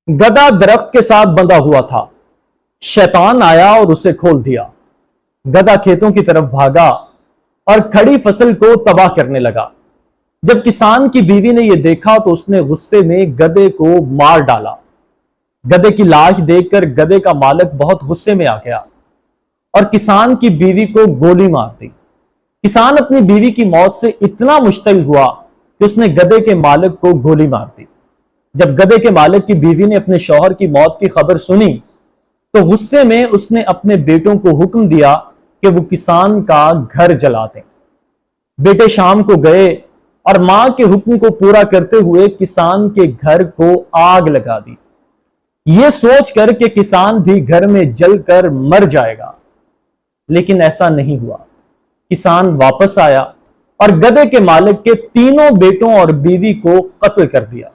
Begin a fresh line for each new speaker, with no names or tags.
گدھا درخت کے ساتھ بندھا ہوا تھا۔ شیطان آیا اور اسے کھول دیا۔ گدھا کھیتوں کی طرف بھاگا اور کھڑی فصل کو تباہ کرنے لگا۔ جب کسان کی بیوی نے یہ دیکھا تو اس نے غصے میں گدھے کو مار ڈالا۔ گدھے کی لاش دیکھ کر گدھے کا مالک بہت غصے میں آ گیا اور کسان کی بیوی کو گولی مار دی۔ کسان اپنی بیوی کی موت سے اتنا مشتعل ہوا کہ اس نے گدھے کے مالک کو گولی مار دی۔ جب گدھے کے مالک کی بیوی نے اپنے شوہر کی موت کی خبر سنی تو غصے میں اس نے اپنے بیٹوں کو حکم دیا کہ وہ کسان کا گھر جلا دیں۔ بیٹے شام کو گئے اور ماں کے حکم کو پورا کرتے ہوئے کسان کے گھر کو آگ لگا دی، یہ سوچ کر کہ کسان بھی گھر میں جل کر مر جائے گا، لیکن ایسا نہیں ہوا۔ کسان واپس آیا اور گدھے کے مالک کے تینوں بیٹوں اور بیوی کو قتل کر دیا۔